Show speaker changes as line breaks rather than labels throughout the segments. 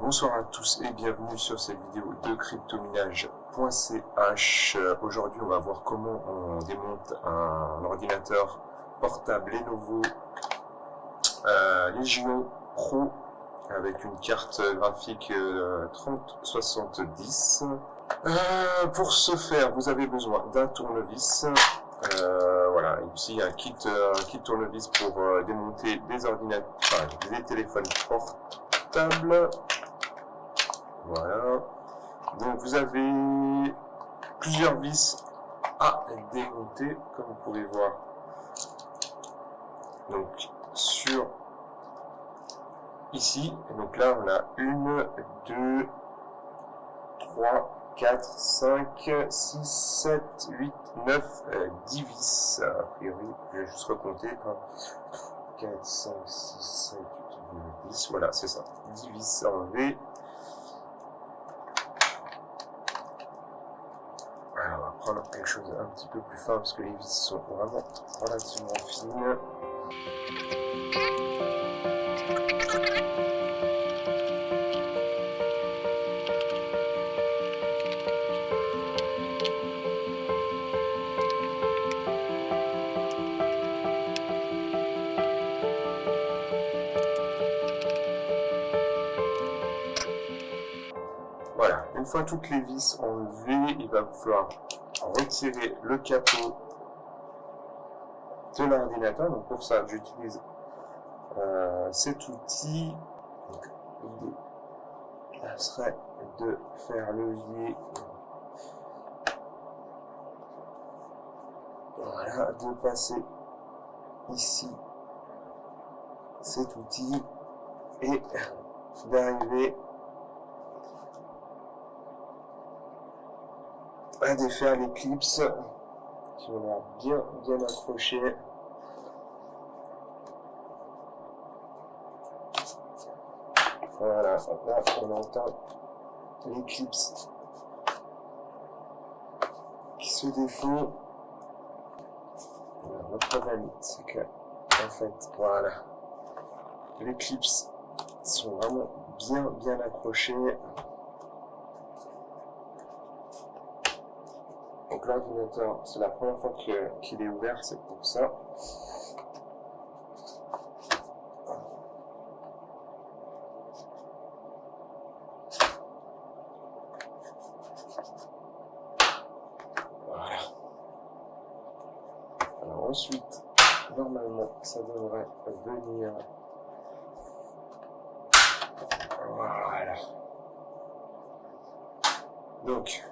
Bonsoir à tous et bienvenue sur cette vidéo de cryptominage.ch. Aujourd'hui, on va voir comment on démonte un ordinateur portable Lenovo Legion Pro avec une carte graphique 3070. Pour ce faire, vous avez besoin d'un tournevis. Voilà, ici un kit tournevis pour démonter des ordinateurs, des téléphones portables. Voilà. Donc vous avez plusieurs vis à démonter, comme vous pouvez voir. Donc sur ici, et donc là on a 1, 2, 3, 4, 5, 6, 7, 8, 9, 10 vis. A priori, je vais juste recompter. 4, 5, 6, 7, 8, 9, 10. Voilà, c'est ça. 10 vis à enlever. Alors, on va prendre quelque chose un petit peu plus fin parce que les vis sont vraiment relativement fines. Voilà, une fois toutes les vis enlevées, il va falloir retirer le capot de l'ordinateur. Donc pour ça, j'utilise cet outil. Donc, l'idée serait de faire levier. Voilà, de passer ici cet outil et d'arriver à défaire les clips qui ont l'air bien accrochés. Voilà, là on entend les clips qui se défont. Le problème c'est que en fait voilà, les clips sont vraiment bien accrochés. Donc l'ordinateur, c'est la première fois qu'il est ouvert, c'est pour ça. Voilà. Alors ensuite, normalement, ça devrait venir. Voilà. Donc,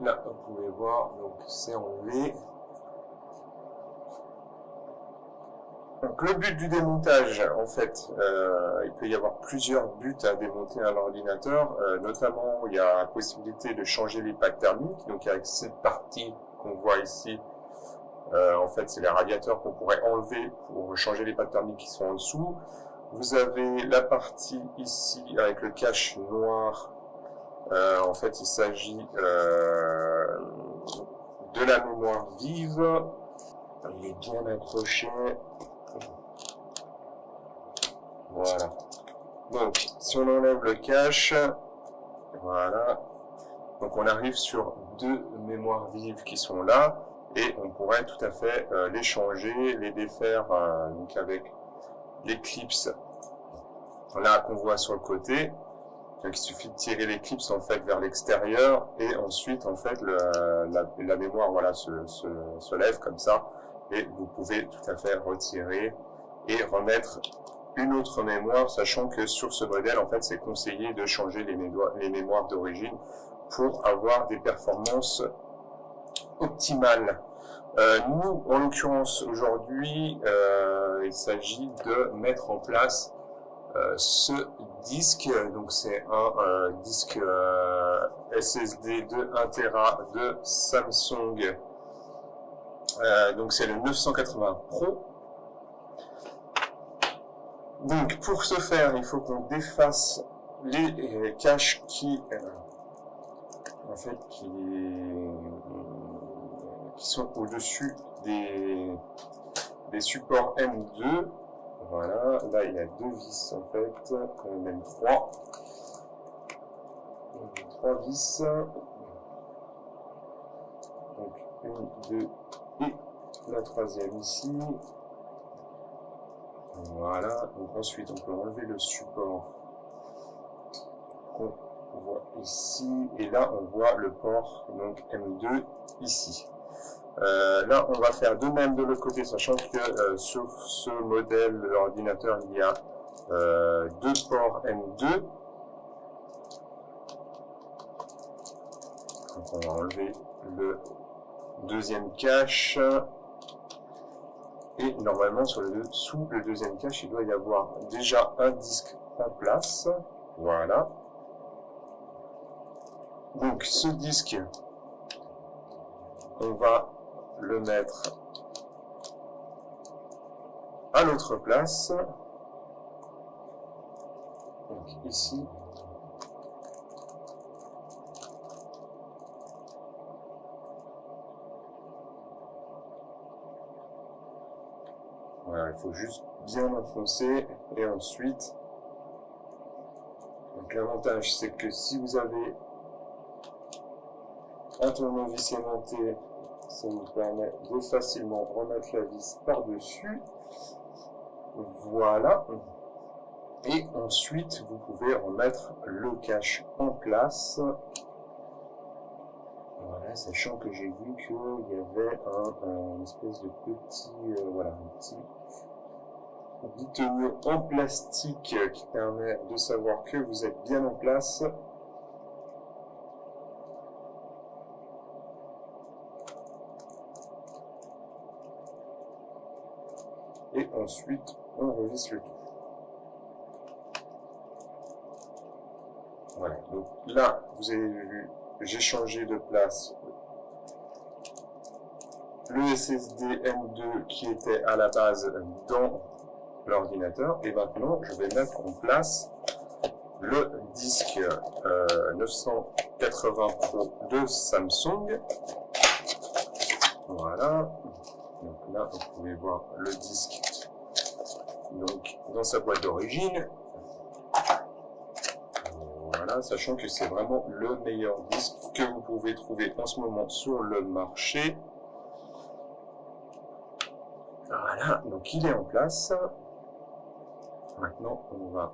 là, vous pouvez voir, donc c'est enlevé. Donc le but du démontage, en fait, il peut y avoir plusieurs buts à démonter un ordinateur. Notamment, il y a la possibilité de changer les packs thermiques. Donc avec cette partie qu'on voit ici, en fait, c'est les radiateurs qu'on pourrait enlever pour changer les packs thermiques qui sont en dessous. Vous avez la partie ici avec le cache noir. En fait, il s'agit de la mémoire vive. Il est bien accroché. Voilà. Donc, si on enlève le cache, voilà. Donc, on arrive sur deux mémoires vives qui sont là. Et on pourrait tout à fait les changer, les défaire donc avec les clips là qu'on voit sur le côté. Donc il suffit de tirer les clips en fait vers l'extérieur et ensuite en fait la mémoire voilà se lève comme ça et vous pouvez tout à fait retirer et remettre une autre mémoire, sachant que sur ce modèle en fait c'est conseillé de changer les mémoires d'origine pour avoir des performances optimales. Nous en l'occurrence aujourd'hui il s'agit de mettre en place ce disque, donc c'est un disque SSD de 1 Tera de Samsung, donc c'est le 980 Pro. Donc pour ce faire, il faut qu'on défasse les caches qui en fait qui sont au-dessus des supports M2. Voilà, là il y a deux vis en fait, même trois. 3 vis. Donc 1, 2 et la troisième ici. Voilà, donc ensuite on peut enlever le support qu'on voit ici, et là on voit le port donc M2 ici. Là on va faire de même de l'autre côté, sachant que sur ce modèle de l'ordinateur il y a 2 ports M2. Donc on va enlever le deuxième cache. Et normalement, sous le deuxième cache, il doit y avoir déjà un disque en place. Voilà. Donc ce disque, on va le mettre à l'autre place. Donc ici. Voilà, il faut juste bien enfoncer et ensuite, donc l'avantage c'est que si vous avez un tournevis aimanté, ça vous permet de facilement remettre la vis par-dessus. Voilà. Et ensuite, vous pouvez remettre le cache en place. Voilà, sachant que j'ai vu qu'il y avait un espèce de petit, voilà, un petit tenue en plastique qui permet de savoir que vous êtes bien en place. Et ensuite, on revisse le tout. Voilà, donc là, vous avez vu, j'ai changé de place le SSD M2 qui était à la base dans l'ordinateur, et maintenant je vais mettre en place le disque 980 Pro de Samsung. Voilà, donc là vous pouvez voir le disque donc dans sa boîte d'origine. Voilà, sachant que c'est vraiment le meilleur disque que vous pouvez trouver en ce moment sur le marché. Voilà, donc il est en place. Maintenant, on va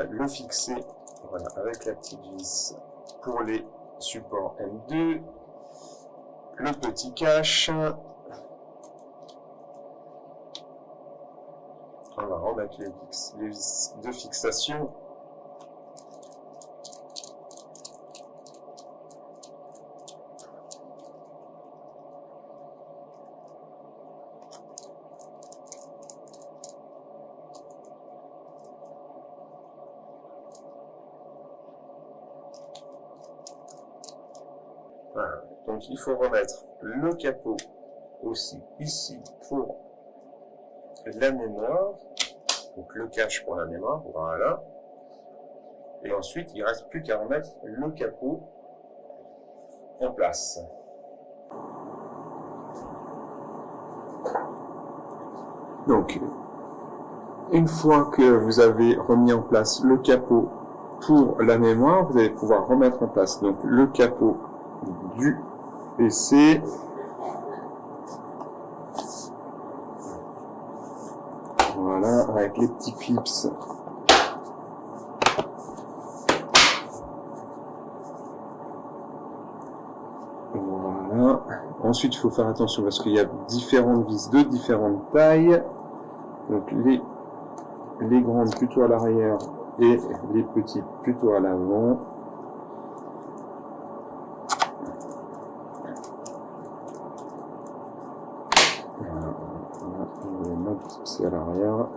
le fixer, voilà, avec la petite vis pour les supports M2, le petit cache. On va remettre les vis de fixation. Voilà. Donc il faut remettre le capot aussi ici pour la mémoire, donc le cache pour la mémoire, voilà. Et ensuite il ne reste plus qu'à remettre le capot en place. Donc une fois que vous avez remis en place le capot pour la mémoire, vous allez pouvoir remettre en place donc le capot du PC. Voilà, avec les petits clips. Voilà. Ensuite, il faut faire attention parce qu'il y a différentes vis de différentes tailles. Donc les grandes plutôt à l'arrière et les petites plutôt à l'avant. Voilà, on va mettre ici à l'arrière.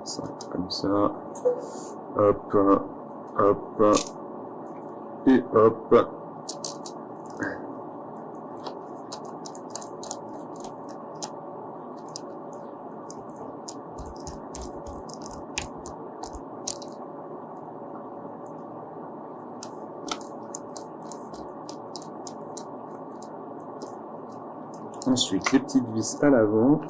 Ça, comme ça, hop, hop, et hop. Ensuite, les petites vis à l'avant.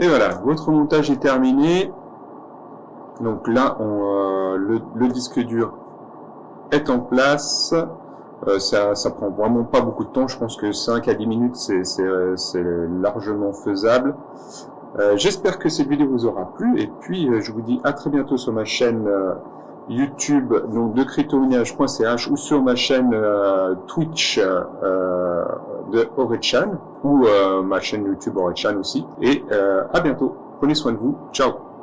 Et voilà, votre montage est terminé. Donc là, le disque dur est en place. Ça prend vraiment pas beaucoup de temps. Je pense que 5 à 10 minutes, c'est largement faisable. J'espère que cette vidéo vous aura plu. Et puis, je vous dis à très bientôt sur ma chaîne YouTube, donc de cryptomonnaie.ch, ou sur ma chaîne Twitch de Orechan, ou ma chaîne YouTube Orechan aussi. Et à bientôt. Prenez soin de vous. Ciao.